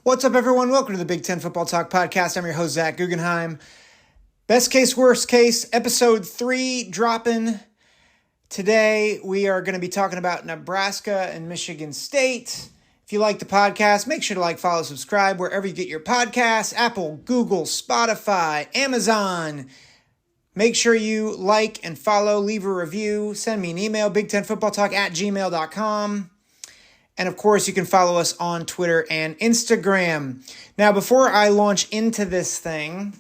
What's up, everyone? Welcome to the Big Ten Football Talk Podcast. I'm your host, Zach Guggenheim. Best case, worst case, episode 3 dropping. Today, we are going to be talking about Nebraska and Michigan State. If you like the podcast, make sure to like, follow, subscribe wherever you get your podcasts. Apple, Google, Spotify, Amazon. Make sure you like and follow, leave a review, send me an email, big10footballtalk@gmail.com. And of course, you can follow us on Twitter and Instagram. Now, before I launch into this thing,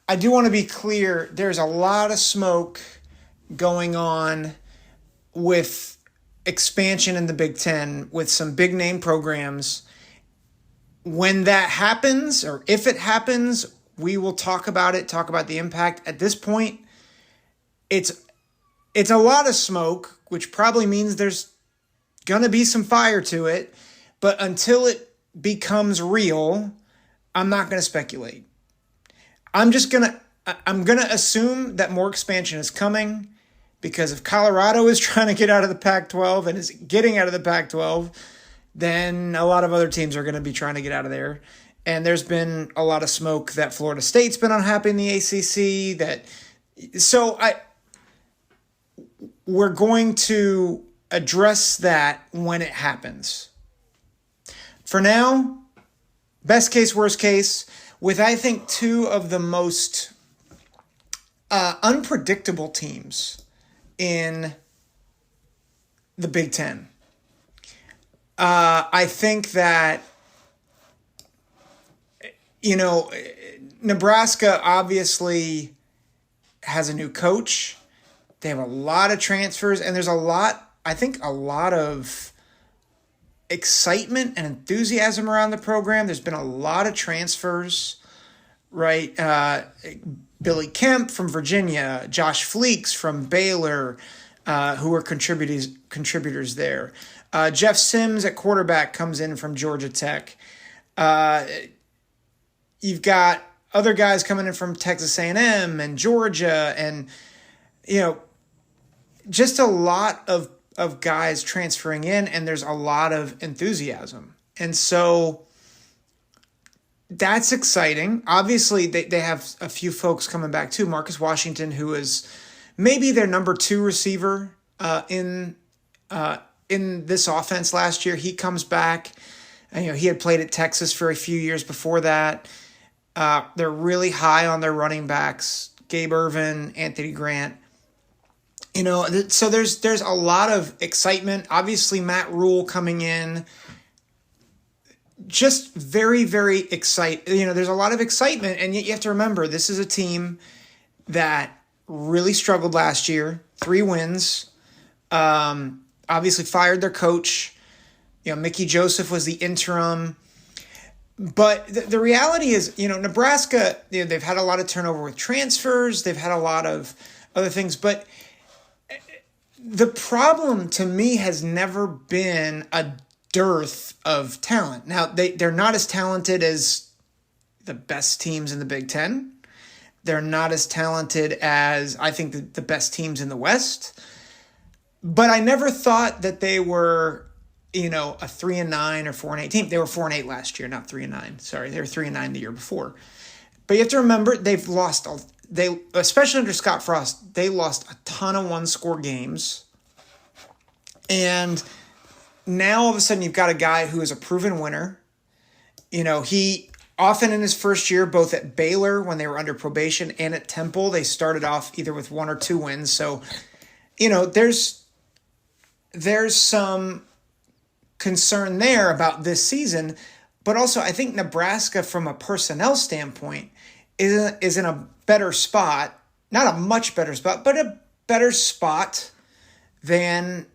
I do want to be clear, there's a lot of smoke going on with expansion in the Big Ten with some big name programs. When that happens, or if it happens, we will talk about it, talk about the impact. At this point, it's a lot of smoke, which probably means there's going to be some fire to it, but until it becomes real, I'm not going to speculate. I'm going to assume that more expansion is coming, because if Colorado is trying to get out of the Pac-12 and is getting out of the Pac-12, then a lot of other teams are going to be trying to get out of there. And there's been a lot of smoke that Florida State's been unhappy in the ACC. We're going to address that when it happens. For now, best case, worst case, with I think two of the most unpredictable teams in the Big Ten. I think that, Nebraska obviously has a new coach. They have a lot of transfers, and there's a lot of excitement and enthusiasm around the program. There's been a lot of transfers, right? Billy Kemp from Virginia, Josh Fleeks from Baylor, who are contributors there. Jeff Sims at quarterback comes in from Georgia Tech. You've got other guys coming in from Texas A&M and Georgia, and just a lot of guys transferring in, and there's a lot of enthusiasm. And so that's exciting. Obviously, they have a few folks coming back too. Marcus Washington, who is maybe their number 2 receiver in this offense last year, he comes back. And, he had played at Texas for a few years before that. They're really high on their running backs, Gabe Ervin, Anthony Grant. So there's a lot of excitement. Obviously, Matt Rule coming in, just very, very excited. There's a lot of excitement, and yet you have to remember, this is a team that really struggled last year. 3 wins. Obviously fired their coach. Mickey Joseph was the interim. But the reality is, Nebraska, they've had a lot of turnover with transfers. They've had a lot of other things, but the problem to me has never been a dearth of talent. Now, they're not as talented as the best teams in the Big Ten. They're not as talented as, I think, the best teams in the West. But I never thought that they were, a 3-9 or 4-8 team. They were 4-8 last year, not 3-9. Sorry, they were 3-9 the year before. But you have to remember, they've lost, especially under Scott Frost, they lost a ton of one-score games. And now all of a sudden you've got a guy who is a proven winner. He often in his first year, both at Baylor when they were under probation and at Temple, they started off either with 1 or 2 wins. So, there's some concern there about this season. But also, I think Nebraska, from a personnel standpoint, is in a better spot. Not a much better spot, but a better spot than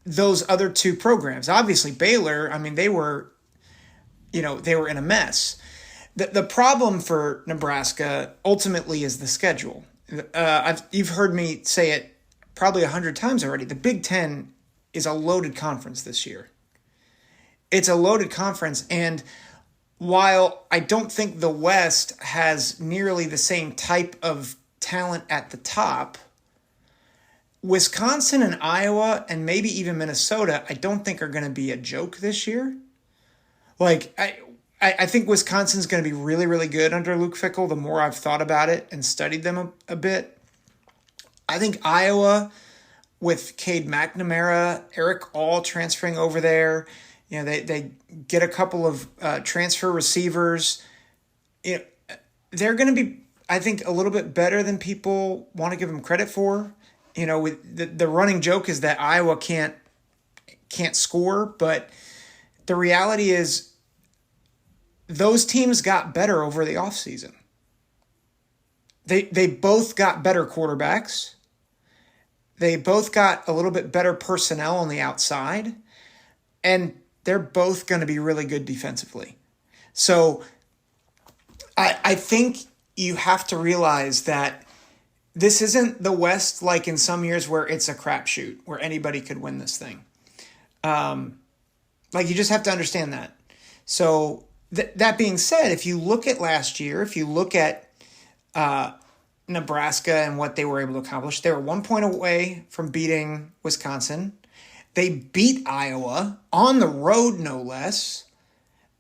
those other 2 programs. Obviously, Baylor, they were they were in a mess. The problem for Nebraska ultimately is the schedule. You've heard me say it probably 100 times already. The Big Ten is a loaded conference this year. It's a loaded conference, and while I don't think the West has nearly the same type of talent at the top, Wisconsin and Iowa and maybe even Minnesota, I don't think are going to be a joke this year. Like, I think Wisconsin's going to be really, really good under Luke Fickell the more I've thought about it and studied them a bit. I think Iowa, with Cade McNamara, Eric All transferring over there, they get a couple of transfer receivers. They're going to be, I think, a little bit better than people want to give them credit for. With the running joke is that Iowa can't score, but the reality is those teams got better over the offseason. They both got better quarterbacks. They both got a little bit better personnel on the outside, and they're both going to be really good defensively. So I think you have to realize that this isn't the West like in some years where it's a crapshoot, where anybody could win this thing. You just have to understand that. So that being said, if you look at last year, if you look at Nebraska and what they were able to accomplish, they were 1 point away from beating Wisconsin. They beat Iowa on the road, no less.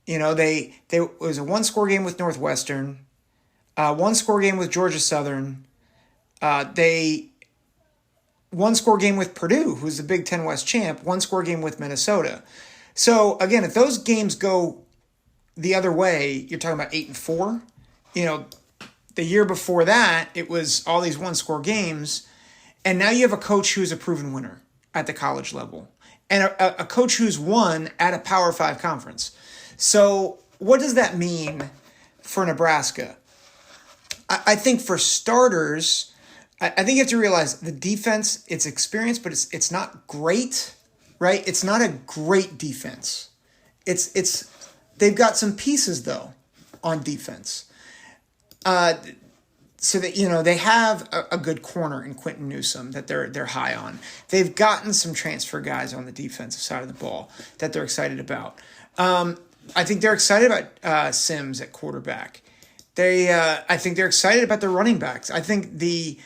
It was a one-score game with Northwestern, one-score game with Georgia Southern. They one-score game with Purdue, who's the Big Ten West champ, one-score game with Minnesota. So again, if those games go the other way, you're talking about 8-4. The year before that, it was all these one-score games, and now you have a coach who's a proven winner at the college level, and a coach who's won at a Power 5 conference. So what does that mean for Nebraska? I think for starters, I think you have to realize the defense, it's experienced, but it's not great, right? It's not a great defense. They've got some pieces, though, on defense. So that, they have a good corner in Quentin Newsome that they're high on. They've gotten some transfer guys on the defensive side of the ball that they're excited about. I think they're excited about Sims at quarterback. I think they're excited about the running backs. I think the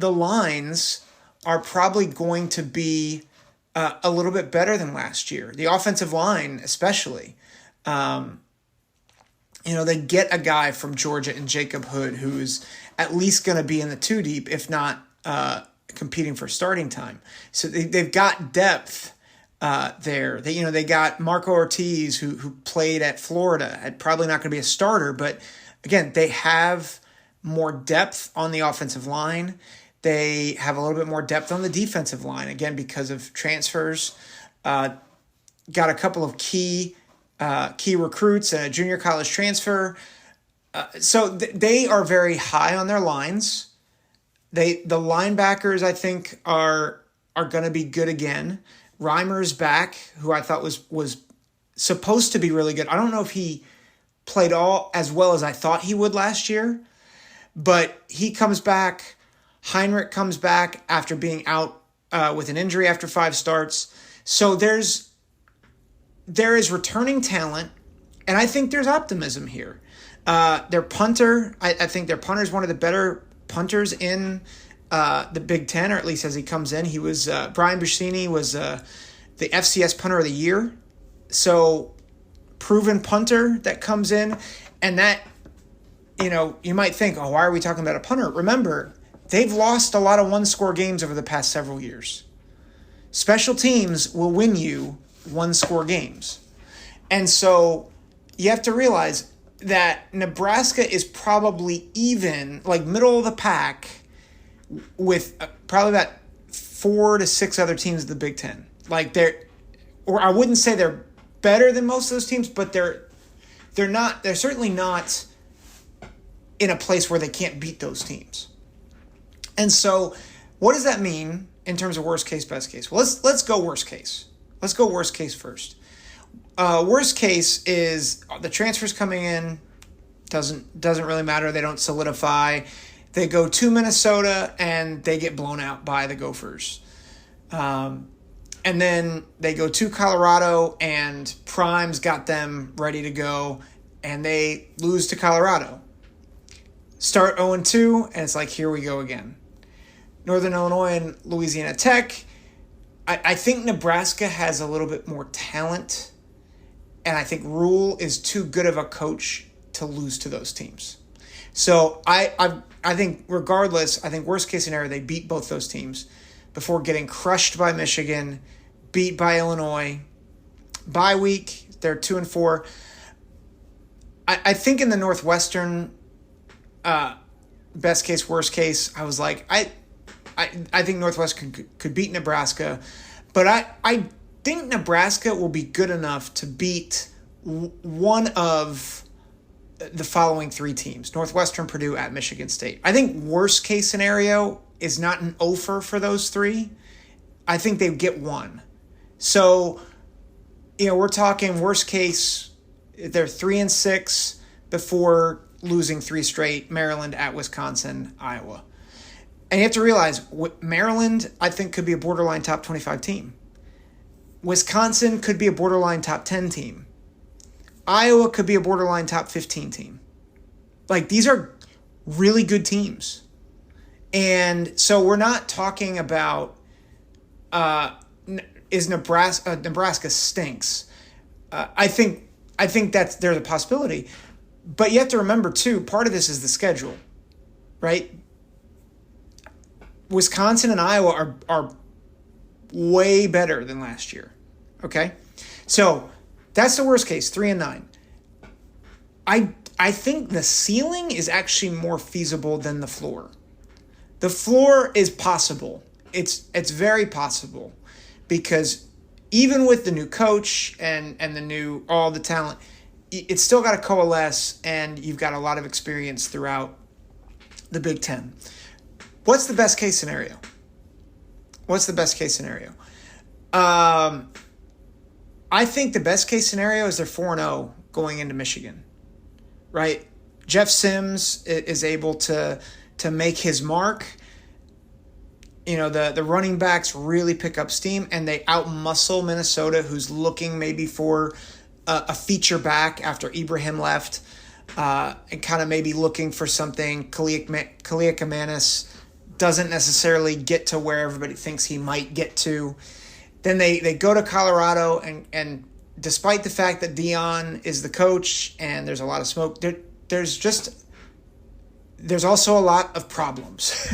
lines are probably going to be a little bit better than last year. The offensive line, especially. They get a guy from Georgia in Jacob Hood who's at least going to be in the 2 deep, if not competing for starting time. So they've got depth there. They got Marco Ortiz who played at Florida, and probably not going to be a starter, but again, they have more depth on the offensive line. They have a little bit more depth on the defensive line, again, because of transfers. Got a couple of key recruits and a junior college transfer. So they are very high on their lines. The linebackers, I think, are going to be good again. Reimer's back, who I thought was supposed to be really good. I don't know if he played all as well as I thought he would last year, but he comes back. Heinrich comes back after being out with an injury after 5 starts. So there is returning talent, and I think there's optimism here. Their punter, I think their punter is one of the better punters in the Big Ten, or at least as he comes in. He was Brian Buschini was the FCS punter of the year. So proven punter that comes in, and that, you might think, oh, why are we talking about a punter? Remember, they've lost a lot of one-score games over the past several years. Special teams will win you one-score games. And so you have to realize that Nebraska is probably even, middle of the pack with probably about 4 to 6 other teams in the Big Ten. I wouldn't say they're better than most of those teams, but they're certainly not in a place where they can't beat those teams. And so what does that mean in terms of worst case, best case? Well, let's go worst case. Let's go worst case first. Worst case is the transfers coming in doesn't really matter. They don't solidify. They go to Minnesota and they get blown out by the Gophers. And then they go to Colorado and Prime's got them ready to go and they lose to Colorado. Start 0-2 and it's like, here we go again. Northern Illinois and Louisiana Tech. I think Nebraska has a little bit more talent, and I think Rule is too good of a coach to lose to those teams. So I think regardless, I think worst case scenario, they beat both those teams before getting crushed by Michigan, beat by Illinois. Bye week, they're 2-4. I think in the Northwestern best case, worst case, I was like, I think Northwestern could beat Nebraska, but I think Nebraska will be good enough to beat one of the following three teams: Northwestern, Purdue, at Michigan State. I think worst case scenario is not an offer for those three. I think they get one. So, we're talking worst case, they're 3-6 before losing three straight: Maryland, at Wisconsin, Iowa. And you have to realize, Maryland, I think, could be a borderline top 25 team. Wisconsin could be a borderline top 10 team. Iowa could be a borderline top 15 team. Like, these are really good teams. And so we're not talking about is Nebraska stinks. I think that's there's a possibility. But you have to remember, too, part of this is the schedule, right? Wisconsin and Iowa are way better than last year, okay? So that's the worst case, 3-9. I think the ceiling is actually more feasible than the floor. The floor is possible. It's very possible because even with the new coach and all the talent, it's still got to coalesce, and you've got a lot of experience throughout the Big Ten. What's the best case scenario? I think the best case scenario is they're 4-0 going into Michigan, right? Jeff Sims is able to make his mark. The running backs really pick up steam, and they outmuscle Minnesota, who's looking maybe for a feature back after Ibrahim left, and kind of maybe looking for something. Khalil Kamanis doesn't necessarily get to where everybody thinks he might get to. Then they go to Colorado, and despite the fact that Dion is the coach and there's a lot of smoke, there's also a lot of problems.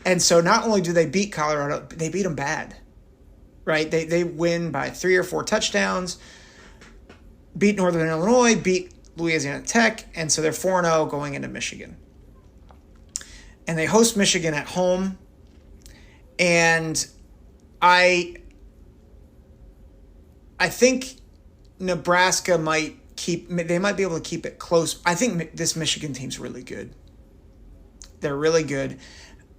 And so not only do they beat Colorado, they beat them bad, right? They win by 3 or 4 touchdowns, beat Northern Illinois, beat Louisiana Tech, and so they're 4-0 going into Michigan. And they host Michigan at home. And I think Nebraska might be able to keep it close. I think this Michigan team's really good. They're really good.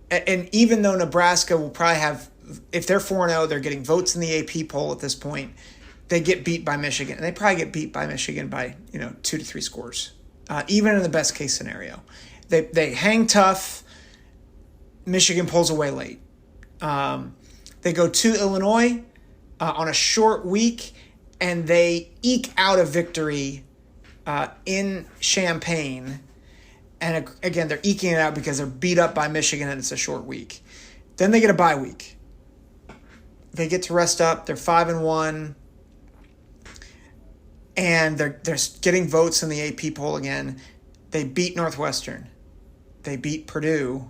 And even though Nebraska will probably have, if they're 4-0, they're getting votes in the AP poll at this point, they get beat by Michigan. And they probably get beat by Michigan by, 2 to 3 scores, even in the best case scenario. They hang tough. Michigan pulls away late. They go to Illinois on a short week, and they eke out a victory in Champaign. And again, they're eking it out because they're beat up by Michigan and it's a short week. Then they get a bye week. They get to rest up. They're 5-1. And they're getting votes in the AP poll again. They beat Northwestern. They beat Purdue.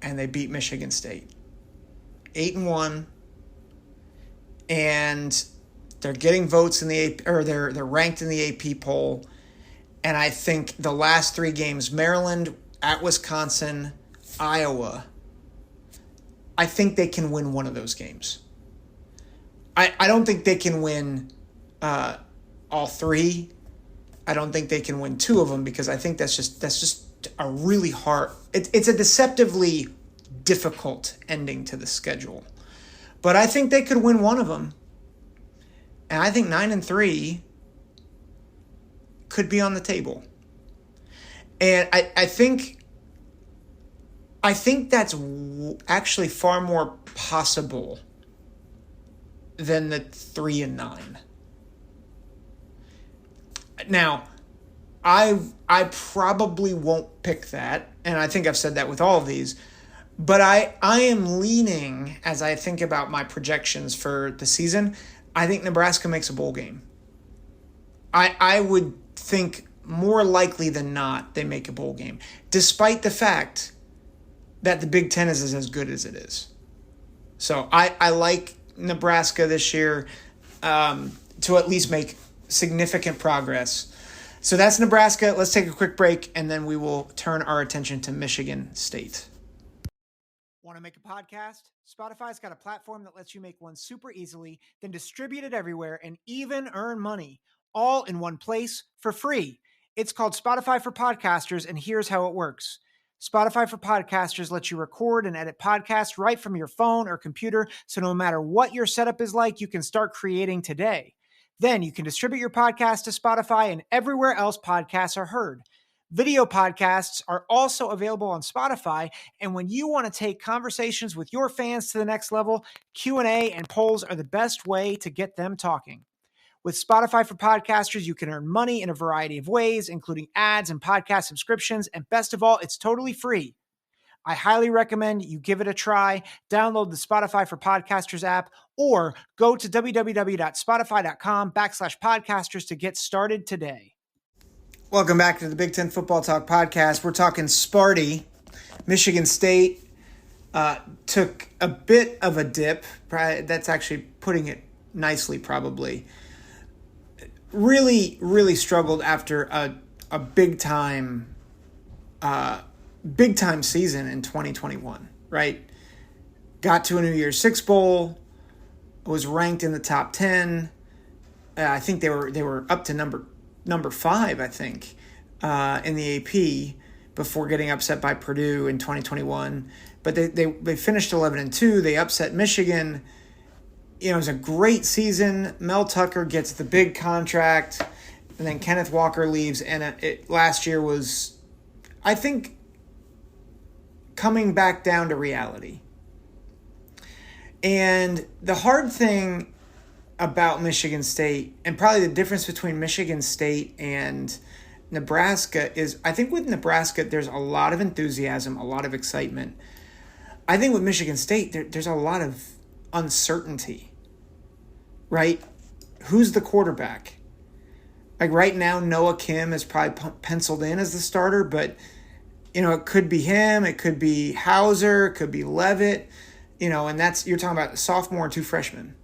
And they beat Michigan State. 8-1. And they're getting votes in the AP, or they're ranked in the AP poll. And I think the last 3 games, Maryland, at Wisconsin, Iowa, I think they can win one of those games. I don't think they can win all 3. I don't think they can win 2 of them because I think that's just a really hard. It's a deceptively difficult ending to the schedule. But I think they could win one of them. And I think 9-3 could be on the table. And I think that's actually far more possible than the 3-9. Now, I probably won't pick that, and I think I've said that with all of these, but I am leaning, as I think about my projections for the season, I think Nebraska makes a bowl game. I would think more likely than not they make a bowl game, despite the fact that the Big Ten is as good as it is. So I like Nebraska this year to at least make significant progress. So that's Nebraska. Let's take a quick break, and then we will turn our attention to Michigan State. Want to make a podcast? Spotify's got a platform that lets you make one super easily, then distribute it everywhere and even earn money, all in one place for free. It's called Spotify for Podcasters, and here's how it works. Spotify for Podcasters lets you record and edit podcasts right from your phone or computer, so no matter what your setup is like, you can start creating today. Then you can distribute your podcast to Spotify and everywhere else podcasts are heard. Video podcasts are also available on Spotify, and when you want to take conversations with your fans to the next level, Q&A and polls are the best way to get them talking. With Spotify for Podcasters, you can earn money in a variety of ways, including ads and podcast subscriptions, and best of all, it's totally free. I highly recommend you give it a try. Download the Spotify for Podcasters app or go to www.spotify.com/podcasters to get started today. Welcome back to the Big Ten Football Talk podcast. We're talking Sparty. Michigan State took a bit of a dip. That's actually putting it nicely, probably. Really, really struggled after a big time season in 2021, right? Got to a New Year's Six Bowl, was ranked in the top 10. I think they were up to number 5, I think, in the AP before getting upset by Purdue in 2021. But they finished 11-2. They upset Michigan. It was a great season. Mel Tucker gets the big contract, and then Kenneth Walker leaves. And last year was, I think, coming back down to reality. And the hard thing about Michigan State, and probably the difference between Michigan State and Nebraska, is I think with Nebraska, there's a lot of enthusiasm, a lot of excitement. I think with Michigan State, there's a lot of uncertainty, right? Who's the quarterback? Like right now, Noah Kim is probably penciled in as the starter, but it could be him, it could be Hauser, it could be Levitt, and you're talking about a sophomore and 2 freshmen.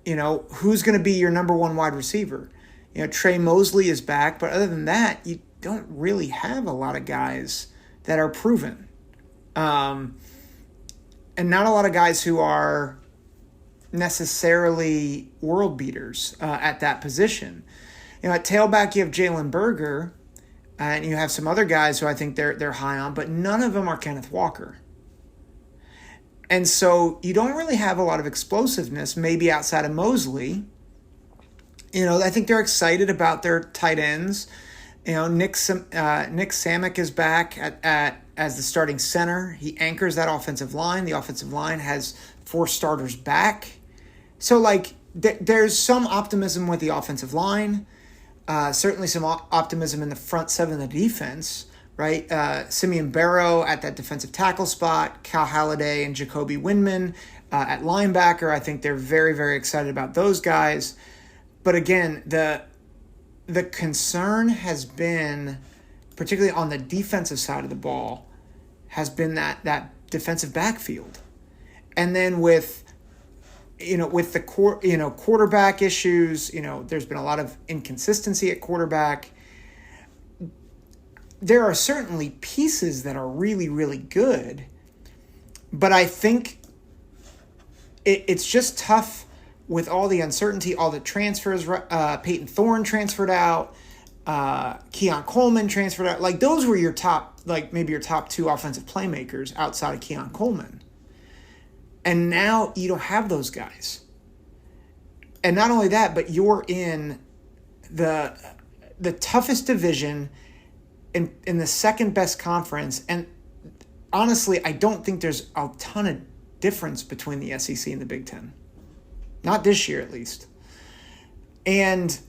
Who's going to be your number 1 wide receiver? Trey Mosley is back, but other than that, you don't really have a lot of guys that are proven. And not a lot of guys who are necessarily world beaters at that position. At tailback, you have Jalen Berger, and you have some other guys who I think they're high on, but none of them are Kenneth Walker. And so you don't really have a lot of explosiveness, maybe outside of Mosley. I think they're excited about their tight ends. Nick Samick is back as the starting center. He anchors that offensive line. The offensive line has 4 starters back. So, there's some optimism with the offensive line. Certainly some optimism in the front 7 of the defense, right? Simeon Barrow at that defensive tackle spot, Cal Halliday and Jacoby Windman at linebacker. I think they're very, very excited about those guys. But again, the concern has been, particularly on the defensive side of the ball, has been that defensive backfield. And then with the quarterback issues, there's been a lot of inconsistency at quarterback. There are certainly pieces that are really, really good, but I think it's just tough with all the uncertainty, all the transfers. Peyton Thorne transferred out. Keon Coleman transferred out. Those were your top, maybe your top 2 offensive playmakers outside of Keon Coleman. And now you don't have those guys. And not only that, but you're in the toughest division in the second best conference. And honestly, I don't think there's a ton of difference between the SEC and the Big Ten. Not this year, at least. And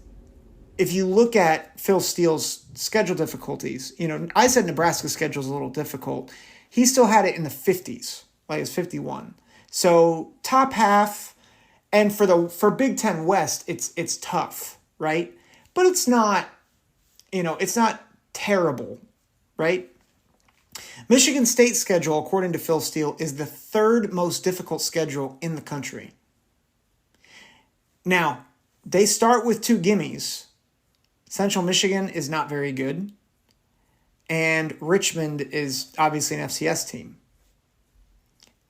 if you look at Phil Steele's schedule difficulties, I said Nebraska's schedule is a little difficult. He still had it in the 50s, like it's 51. So top half, and for Big Ten West, it's tough, right? But it's not, it's not terrible, right? Michigan State's schedule, according to Phil Steele, is the third most difficult schedule in the country. Now, they start with 2 gimmies. Central Michigan is not very good. And Richmond is obviously an FCS team.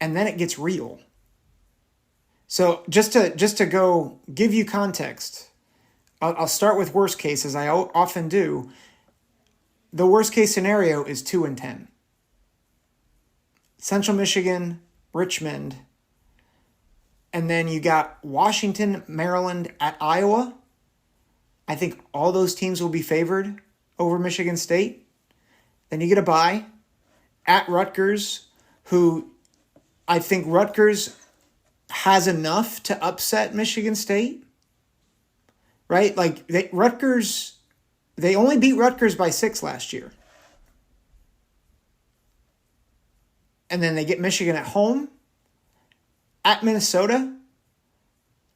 And then it gets real. So just to go give you context, I'll start with worst case, as I often do. The worst case scenario is 2-10. Central Michigan, Richmond, and then you got Washington, Maryland, at Iowa. I think all those teams will be favored over Michigan State. Then you get a bye at Rutgers, who I think Rutgers has enough to upset Michigan State. Right? Like they only beat Rutgers by 6 last year. And then they get Michigan at home, at Minnesota,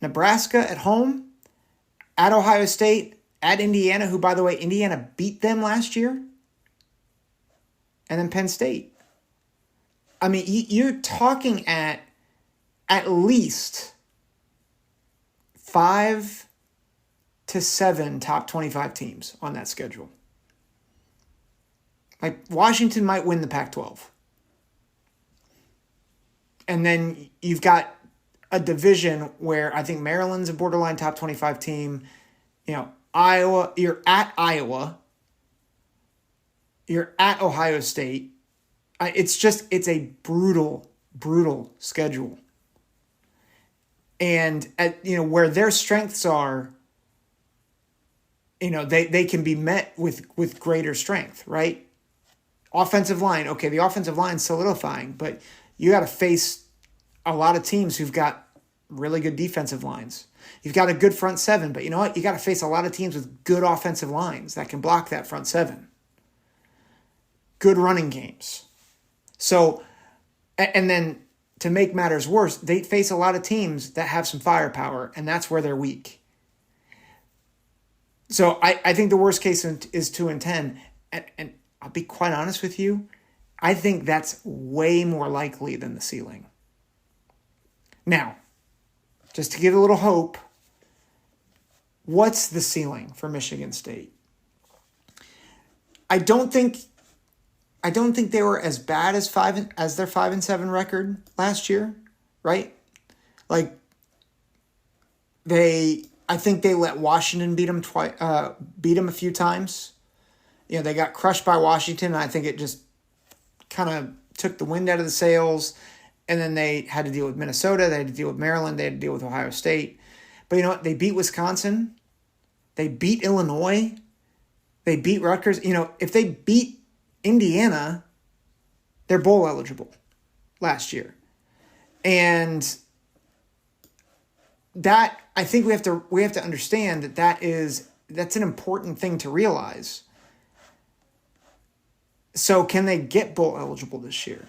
Nebraska at home, at Ohio State, at Indiana, who, by the way, Indiana beat them last year, and then Penn State. I mean, you're talking at least 5 to 7 top 25 teams on that schedule. Like, Washington might win the Pac-12. And then you've got a division where I think Maryland's a borderline top 25 team. Iowa, you're at Iowa. You're at Ohio State. It's a brutal, brutal schedule. And where their strengths are, they can be met with greater strength, right? Offensive line. Okay, the offensive line's solidifying, but you got to face a lot of teams who've got really good defensive lines. You've got a good front seven, but you know what? You got to face a lot of teams with good offensive lines that can block that front seven. Good running games. So, and then to make matters worse, they face a lot of teams that have some firepower, and that's where they're weak. So I think the worst case is 2-10. And I'll be quite honest with you, I think that's way more likely than the ceiling. Now, just to give a little hope, what's the ceiling for Michigan State? I don't think they were as bad as their 5-7 record last year, right? Like I think they let Washington beat them a few times. They got crushed by Washington, and I think it just kind of took the wind out of the sails. And then they had to deal with Minnesota. They had to deal with Maryland. They had to deal with Ohio State. But you know what? They beat Wisconsin. They beat Illinois. They beat Rutgers. If they beat Indiana, they're bowl eligible last year. And that, I think we have to understand that's an important thing to realize. So can they get bowl eligible this year?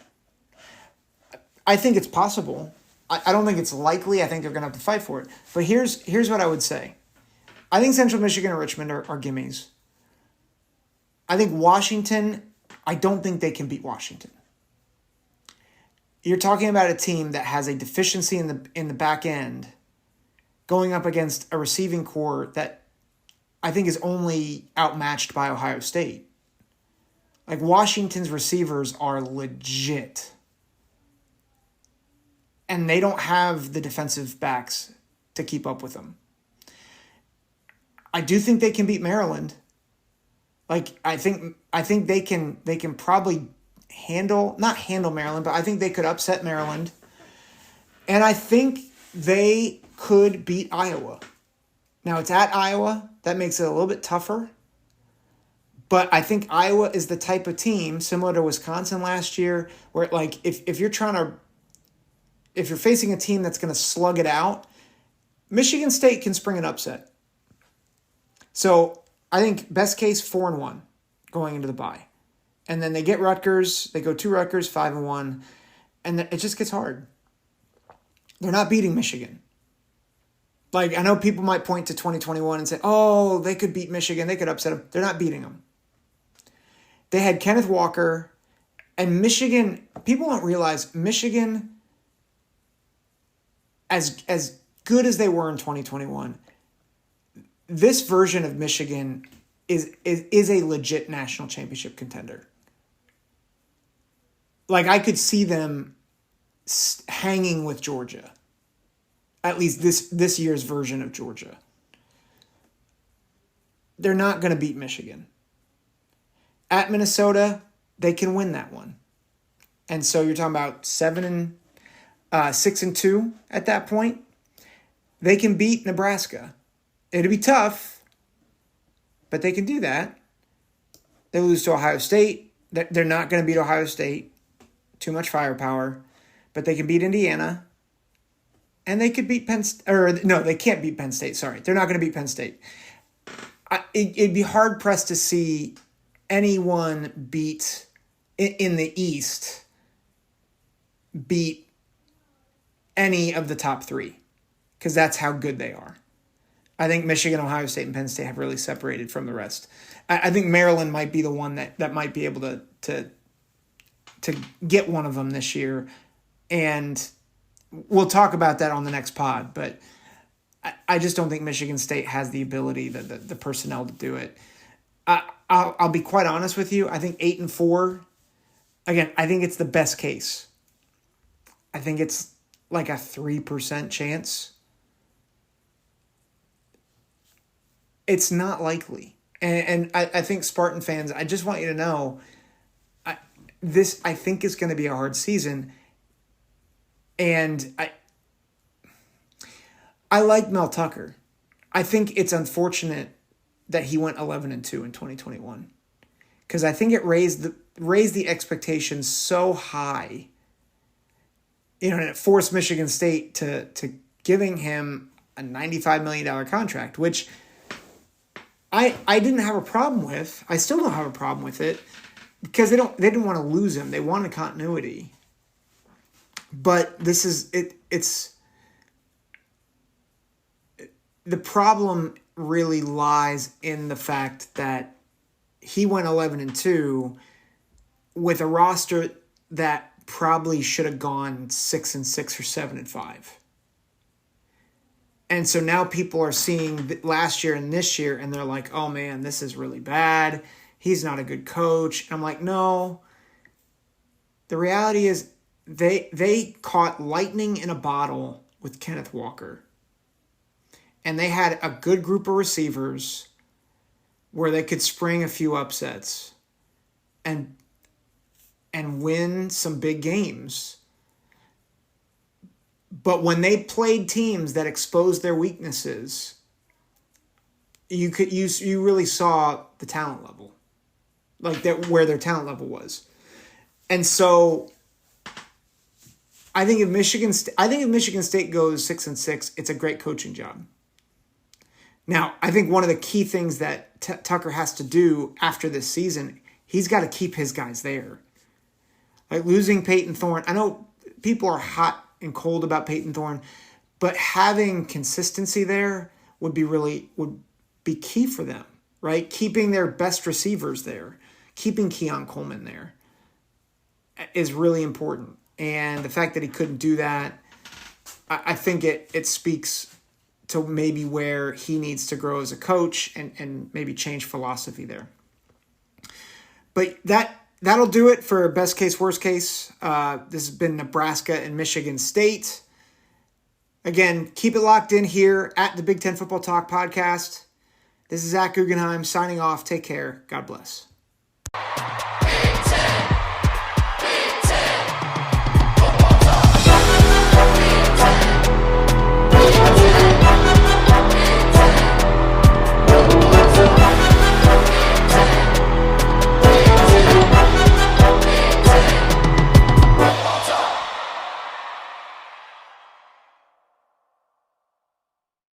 I think it's possible. I don't think it's likely. I think they're going to have to fight for it. But here's what I would say. I think Central Michigan and Richmond are gimmies. I think Washington, I don't think they can beat Washington. You're talking about a team that has a deficiency in the back end going up against a receiving core that I think is only outmatched by Ohio State. Like, Washington's receivers are legit. And they don't have the defensive backs to keep up with them. I do think they can beat Maryland. Like, I think they can probably not handle Maryland, but I think they could upset Maryland. And I think they could beat Iowa. Now, it's at Iowa. That makes it a little bit tougher. But I think Iowa is the type of team, similar to Wisconsin last year, where like if you're facing a team that's going to slug it out, Michigan State can spring an upset. So I think best case 4-1 going into the bye. And then they get Rutgers. They go to Rutgers 5-1. And it just gets hard. They're not beating Michigan. Like, I know people might point to 2021 and say, oh, they could beat Michigan. They could upset them. They're not beating them. They had Kenneth Walker. And Michigan, people don't realize Michigan, as good as they were in 2021, this version of Michigan is a legit national championship contender. Like, I could see them hanging with Georgia. At least this year's version of Georgia. They're not going to beat Michigan. At Minnesota, they can win that one. And so you're talking about 6-2 at that point. They can beat Nebraska. It'll be tough, but they can do that. They lose to Ohio State. They're not going to beat Ohio State. Too much firepower. But they can beat Indiana. And they could beat Penn State. Or, no, they can't beat Penn State. Sorry. They're not going to beat Penn State. It'd be hard-pressed to see anyone beat, in the East, beat any of the top three. Because that's how good they are. I think Michigan, Ohio State, and Penn State have really separated from the rest. I think Maryland might be the one that might be able to get one of them this year. And we'll talk about that on the next pod. But I just don't think Michigan State has the ability, the personnel to do it. I'll be quite honest with you. I think 8-4, again, I think it's the best case. I think it's like a 3% chance. It's not likely. And I think Spartan fans, I just want you to know, this I think is going to be a hard season. And I like Mel Tucker. I think it's unfortunate that he went 11-2 in 2021. Because I think it raised the expectations so high. And it forced Michigan State to giving him a $95 million contract, which I didn't have a problem with. I still don't have a problem with it because they didn't want to lose him. They wanted continuity. But this is it's the problem really lies in the fact that he went 11-2 with a roster that probably should have gone 6-6 or 7-5. And so now people are seeing last year and this year, and they're like, oh, man, this is really bad. He's not a good coach. And I'm like, no. The reality is they caught lightning in a bottle with Kenneth Walker. And they had a good group of receivers where they could spring a few upsets and win some big games. But when they played teams that exposed their weaknesses, you really saw the talent level, like that where their talent level was. And so, I think if Michigan State goes 6-6, it's a great coaching job. Now, I think one of the key things that Tucker has to do after this season, he's got to keep his guys there. Like losing Peyton Thorne, I know people are hot and cold about Peyton Thorne, but having consistency there would be key for them, right? Keeping their best receivers there, keeping Keon Coleman there is really important. And the fact that he couldn't do that, I think it speaks to maybe where he needs to grow as a coach and maybe change philosophy there. But that'll do it for best case, worst case. This has been Nebraska and Michigan State. Again, keep it locked in here at the Big Ten Football Talk podcast. This is Zach Guggenheim signing off. Take care. God bless.